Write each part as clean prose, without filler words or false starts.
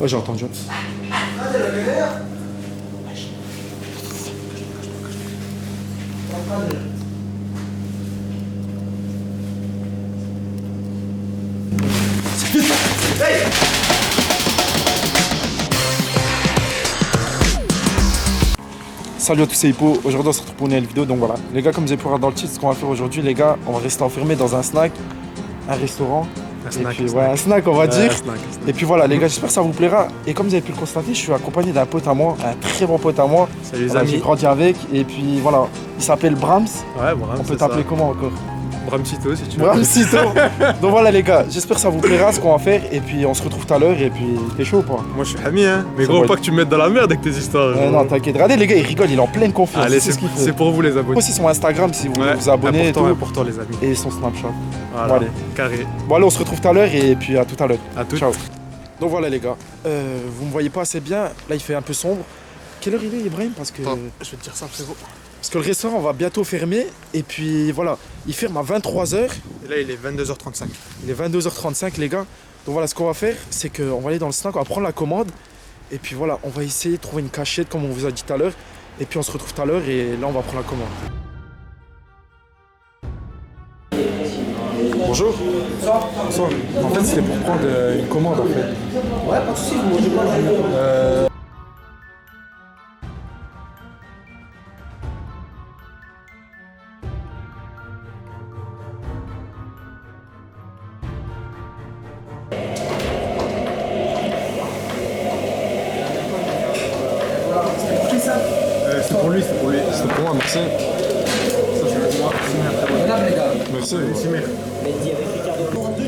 Ouais, j'ai entendu. Salut à tous, c'est Hippo. Aujourd'hui on se retrouve pour une nouvelle vidéo. Donc voilà, les gars, comme vous avez pu voir dans le titre, ce qu'on va faire aujourd'hui, les gars, on va rester enfermés dans un snack, un restaurant. Un snack on va dire. Snack. Et puis voilà les gars, j'espère que ça vous plaira. Et comme vous avez pu le constater, je suis accompagné d'un pote à moi, un très bon pote à moi. Salut les Voilà, amis. j'ai grandi avec. Et puis voilà, il s'appelle Brahms. Ouais, Brahms. On peut t'appeler comment encore? Bramsito si tu veux. Bramsito. Donc voilà les gars, j'espère que ça vous plaira ce qu'on va faire. Et puis on se retrouve tout à l'heure. Et puis t'es chaud ou pas? Moi je suis Hami, hein. Mais Ça gros, va pas être- que tu me mettes dans la merde avec tes histoires. gros. Non, t'inquiète. Regardez les gars, il rigole, il est en pleine confiance. Allez, C'est ce qu'il fait. c'est pour vous les abonnés. Aussi son Instagram si vous Ouais, vous abonnez et tout. important les amis. Et son Snapchat. Voilà. Bon, allez. Carré. Bon allez, on se retrouve tout à l'heure et puis à tout à l'heure. À tout. Ciao. Donc voilà les gars, vous me voyez pas assez bien, là il fait un peu sombre. Quelle heure il est Ibrahim? Parce que Je vais te dire ça frérot. le restaurant va bientôt fermer et puis voilà, il ferme à 23h, Et là il est 22h35. il est 22h35 les gars. Donc voilà, ce qu'on va faire, c'est qu'on va aller dans le snack, on va prendre la commande et puis voilà, on va essayer de trouver une cachette comme on vous a dit tout à l'heure et puis on se retrouve tout à l'heure et là on va prendre la commande. Bonjour. Bonsoir. En fait c'était pour prendre une commande en fait. Ouais, pas de soucis, vous mangez quoi là? C'est pour lui, c'est pour lui. C'était pour moi, merci. Ça c'est pour moi. Madame les gars. Merci. Donc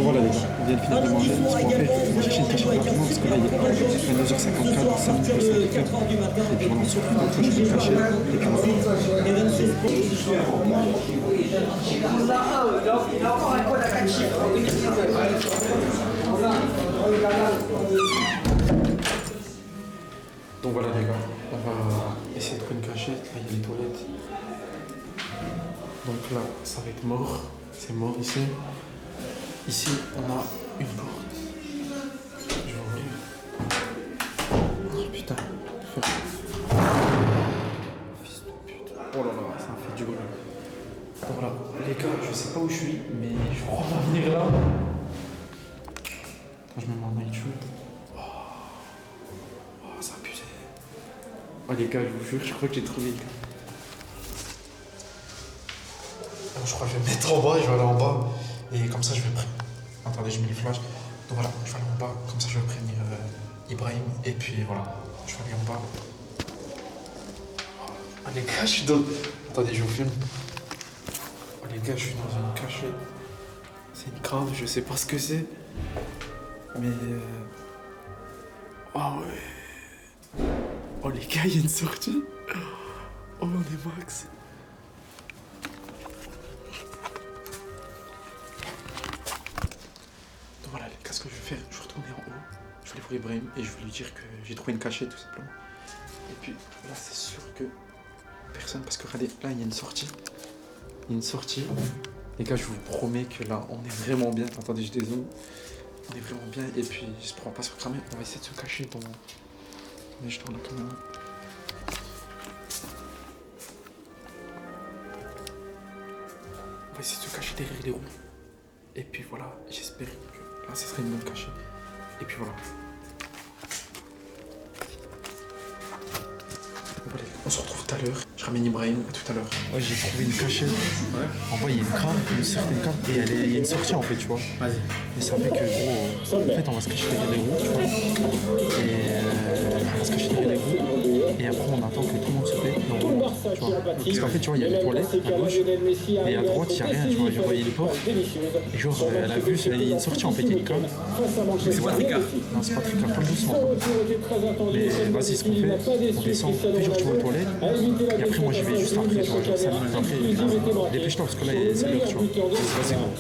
voilà les gars, on vient de finir de manger, ce qu'on va faire, on va chercher une cachette rapidement parce que là il est 22h54, dans 5 minutes le snack est prêt. Et puis on se retrouve dans le chercher une cachette et puis on va Donc voilà les gars, on va essayer de trouver une cachette, là il y a les toilettes. Donc là ça va être mort, c'est mort ici. Ici, on a une porte. Je vais ouvrir. Oh putain. Fils de pute. Oh là là, ça me fait du bruit. Donc voilà, les gars, je sais pas où je suis, mais je crois qu'on va venir là. Attends, je me mets en night shoot. Oh, ça a abusé. Oh les gars, je vous jure, je crois que j'ai trouvé. Alors, je crois que je vais me mettre en bas et je vais aller en bas. Et comme ça, je vais prévenir. Attendez, je mets le flash. Donc voilà, je vais aller en bas. Comme ça, je vais prévenir Ibrahim. Et puis voilà, je vais aller en bas. Oh, les gars, je suis dans. Attendez, je vous filme. Oh, les gars, je suis dans une cachette. C'est une crâne, je sais pas ce que c'est. Mais. Oh ouais. Oh, les gars, il y a une sortie. Oh, on est max. Voilà, qu'est-ce que je vais faire? Je vais retourner en haut, je vais aller voir Ibrahim et je vais lui dire que j'ai trouvé une cachette tout simplement. Et puis là c'est sûr que personne, parce que regardez, là il y a une sortie. Il y a une sortie. Les gars, je vous promets que là on est vraiment bien. Attendez, je dézoome. On est vraiment bien et puis j'espère qu'on va pas se cramer. On va essayer de se cacher dans. Mais je tourne la caméra. On va essayer de se cacher derrière les roues. Et puis voilà, j'espère que là, ce serait une bonne cachette. Et puis voilà. Voilà, on se retrouve tout à l'heure. Je ramène Ibrahim à tout à l'heure. Ouais, j'ai trouvé une cachette. Ouais. En bas, il y a une crâne, une certaine crâne. Et il y a une sortie en fait, tu vois. Vas-y. Et ça fait que, gros, en fait, on va se cacher derrière les roues, tu vois. Et on va se cacher derrière les roues. Et après, on attend que tout le monde se paie. Et on remonte, tu vois. Parce qu'en fait, tu vois, il y a les toilettes à gauche. Et à droite, il n'y a rien, tu vois. Je voyais les portes. Et genre, elle a vu, il y a une sortie en fait, il y a une crâne. C'est pas Tricard. Non, c'est pas très grave, pas doucement. Mais vas-y, ce qu'on fait, on descend, puis genre tu vois aux toilettes, et après moi j'y vais juste après, tu vois, genre 5 minutes après, dépêche-toi parce que là c'est l'heure, tu vois. Vas-y, gros.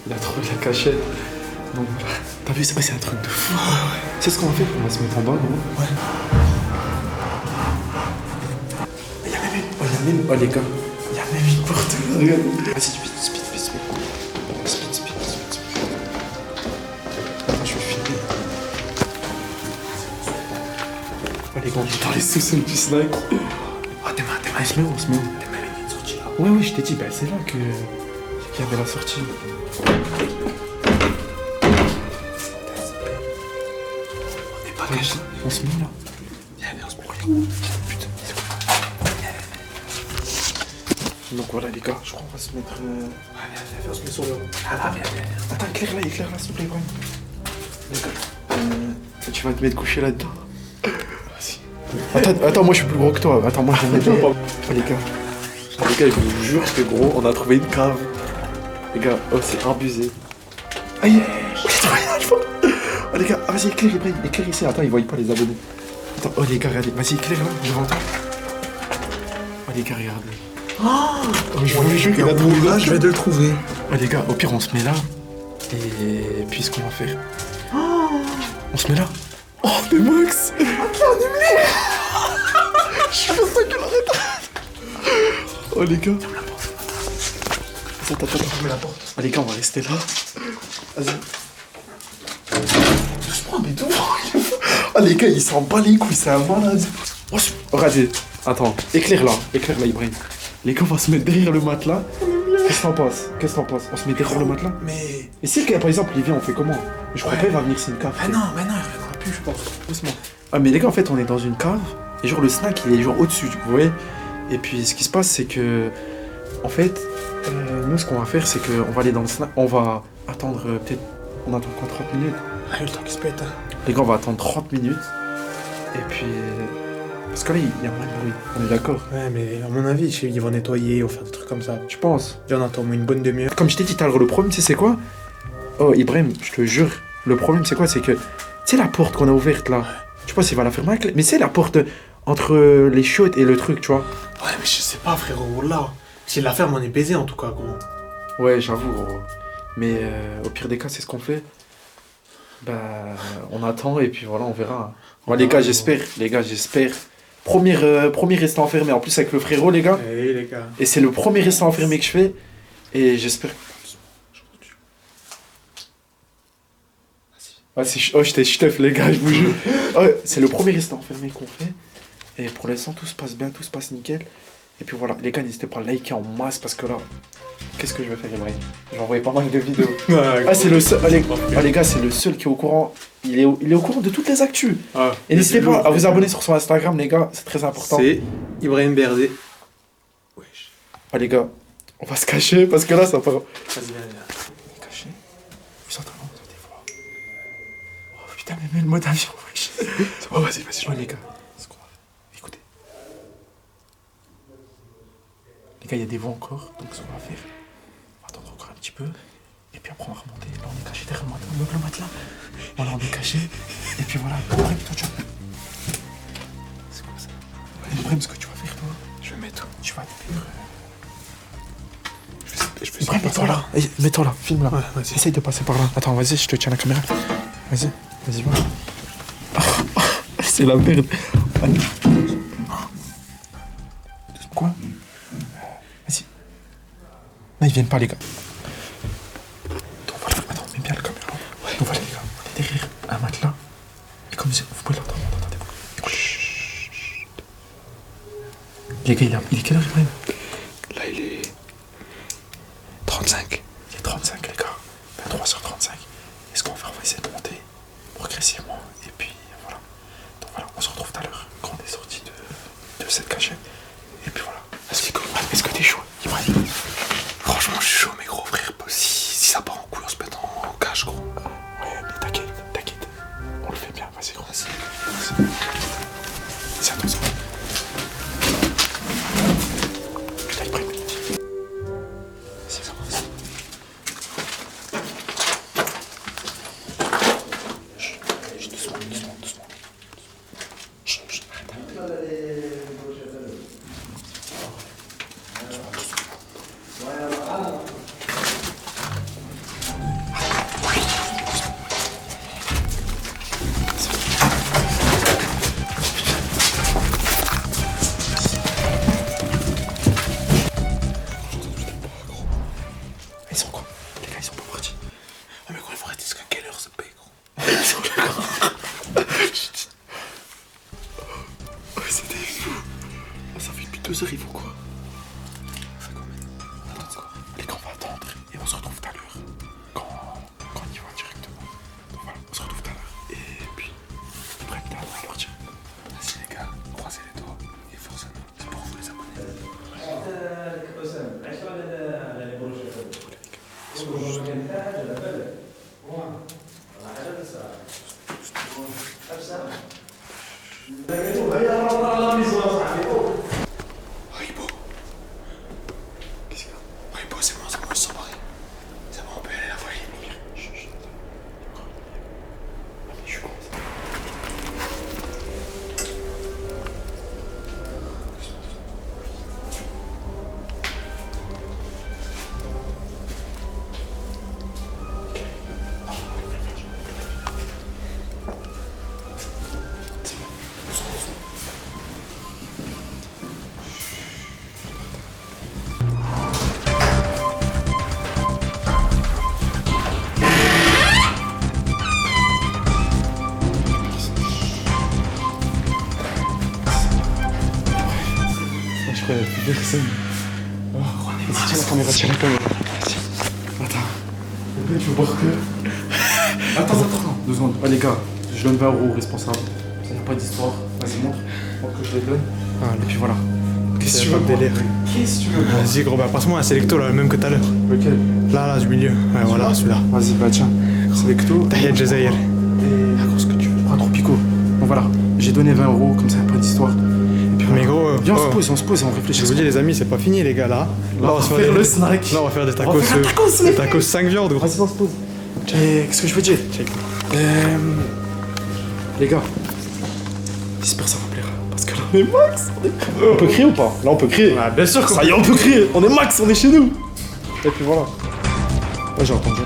Il a trouvé la cachette. Donc voilà. T'as vu, c'est un truc de fou. C'est ce qu'on va faire, on va se mettre en bas, gros. Ouais. Il y a même une, oh les gars, il y a même une porte, regarde. Vas-y, speed. Attends, je vais filmer. Oh les gars, on est dans les sous-sols du snack. Oh tes mains, on se met où? Tes mains, il y a une sortie là. Ouais, je t'ai dit, bah c'est là qu'il y avait la sortie. On est pas caché. On se met là. Viens, on se met là. Putain, c'est quoi? Donc voilà les gars, je crois qu'on va se mettre... Viens, on se met sur le haut. Ah, viens. Attends, éclaire là, s'il te plaît, Ibrahim. Les gars, tu vas te mettre couché là-dedans. Attends, moi je suis plus gros que toi. Attends, moi je vais mettre... Oh les gars, je vous jure que gros, on a trouvé une cave. Les gars, oh c'est abusé. Aïe, oh les gars, vas-y éclaire Ibrahim, éclaire ici. Attends, ils voient pas les abonnés. Attends, oh les gars, regardez, vas-y éclaire là, devant toi. Oh les gars, regardez. Oh, je vous jure qu'il a trouvé là, je vais de le trouver. Oh les gars, au pire on se met là. Et puis ce qu'on va faire. On se met là. Oh mais Max. Ok, on est mis. Je suis pour ça que l'arrête. Oh les gars. Attends, ferme la porte. Oh les gars, on va rester là. Vas-y. Doucement, mais d'où? Oh les gars, il s'en bat les couilles, c'est un malade. Oh, regardez. Attends, éclaire là, Ibrahim. Les gars, on va se mettre derrière le matelas. Qu'est-ce que t'en penses? On se met derrière le matelas? Mais... Et si par exemple il vient, on fait comment? Je crois pas il va venir, c'est une cave. Ah non, il reviendra plus, je pense. Doucement. Ah mais les gars, en fait on est dans une cave. Et genre le snack il est genre au-dessus, vous voyez? Et puis ce qui se passe c'est que... En fait, nous ce qu'on va faire c'est qu'on va aller dans le snack. On va attendre peut-être... On attend quoi, 30 minutes? Ah, le temps qui se pète. Hein. Les gars, on va attendre 30 minutes. Et puis... Parce que là, il y a moins de bruit, on est d'accord? Ouais, mais à mon avis, ils vont nettoyer ou faire des trucs comme ça. Tu penses? Viens, on attend une bonne demi-heure. Comme je t'ai dit tout à l'heure, le problème, tu sais c'est quoi? Oh, Ibrahim, je te jure, le problème, c'est quoi? C'est que, tu sais la porte qu'on a ouverte, là? Tu penses qu'il va la fermer avec... Mais c'est la porte entre les chiottes et le truc, tu vois? Ouais, mais je sais pas, frérot, là. S'il la ferme, on est baisé, en tout cas, gros. Ouais, j'avoue, gros. Mais au pire des cas, c'est ce qu'on fait. Bah, on attend et puis voilà, on verra. Bon, les gars, j'espère. Premier restant enfermé, en plus avec le frérot, les gars. Hey, les gars. Et c'est le premier restant enfermé que je fais. Et j'espère... Oh, j'étais chef, les gars, je vous jure. Oh, c'est le premier restant enfermé qu'on fait. Et pour l'instant, tout se passe bien, tout se passe nickel. Et puis voilà, les gars, n'hésitez pas à liker en masse parce que là... Qu'est-ce que je vais faire, Ibrahim? J'ai envoyé pas mal de vidéos. Ah, c'est le seul... les gars, c'est le seul qui est au courant. Il est au courant de toutes les actus. Ah, et n'hésitez pas à vous abonner sur son Instagram, les gars, c'est très important. C'est Ibrahim BRD. Wesh. Ah, les gars, on va se cacher parce que là, ça part... Vas-y, viens. On est caché. Vous entendez voir. Oh putain, mais le mode avion, wesh. Oh, vas-y, oh, les gars. Écoutez. Les gars, il y a des vents encore, donc ce qu'on va faire, on va attendre encore un petit peu, et puis après on va remonter. Là, on est caché derrière le matelas. Voilà, on est caché, et puis voilà. Ibrahim, toi, tu vas... C'est quoi ça? Ibrahim, ce que tu vas faire, toi, je vais mettre... Tu vas te faire... Je vais Ibrahim, mets-toi là. Mets-toi là, filme là. Ouais, vas-y. Essaye de passer par là. Attends, vas-y, je te tiens la caméra. Vas-y, va. C'est la merde. Quoi? Vas-y. Non, ils viennent pas, les gars. Donc voilà, attends, mets bien la caméra. Ouais. Donc voilà, les gars, on est derrière un matelas. Et comme vous pouvez l'entendre, entendez-vous. Écoutez. Les gars, il est quelle heure, Ibrahim? Là, il est 35. Il est 35, les gars. 23h35. Et ce qu'on va faire, on va essayer de monter progressivement. Et puis, voilà. Donc voilà, on se retrouve tout à l'heure quand on est sorti de cette cachette. Et puis voilà. Est-ce que t'es chaud, Ibrahim? Franchement, je suis chaud, mais gros, frère. Si ça part en couille, on se met en cage, gros. Ouais, mais t'inquiète. On le fait bien, vas-y, gros. Vas-y, attention. Putain, Ibrahim. C'est ça. Chut, doucement. Chut, 2 heures, il faut quoi? On fait combien? Attends, quoi? Les gars, on va attendre et on se retrouve tout à l'heure. Quand on y va directement. Donc voilà, on se retrouve tout à l'heure. Et puis, après, t'as à partir. Vas-y, les gars, croisez les doigts et force à nous. C'est pour vous, les abonnés. Haribo. Qu'est-ce qu'il y a? Haribo, c'est bon, je sens pareil. C'est bon, on peut y aller la voir. Chut. Je suis con. Je crois qu'il n'y a plus personne. Oh, vas-y, tiens la caméra, Attends. Tu veux boire que? Attends, 2 secondes. Oh les gars, je donne 20 € au responsable. Ça n'a pas d'histoire. Vas-y, montre que je les donne. Ah, et puis voilà. Qu'est-ce que tu veux? Qu'est-ce que tu veux? Vas-y gros, bah passe-moi un sélecto là, le même que tout à l'heure. Lequel? Là, du milieu. Ouais, voilà, celui-là. Vas-y, bah tiens. Selecto. Tahiyat Jazair. Et ce que tu veux. Prends Tropico. Bon voilà, j'ai donné 20 € comme ça, pas d'histoire. Et puis Mais gros, viens, on se pose et on réfléchit. Je vous dis les amis, c'est pas fini les gars là. Là, on va faire le snack. Là, on va faire des tacos. Des tacos 5 viandes. Vas-y, on se pose. Et qu'est-ce que je veux dire? Les gars, j'espère que ça va plaire. Parce que là, on est max. On peut crier ou pas? Là, on peut crier. Ah, bien sûr. Ça y est, on peut crier. On est max, on est chez nous. Et puis voilà. Ouais, j'ai entendu.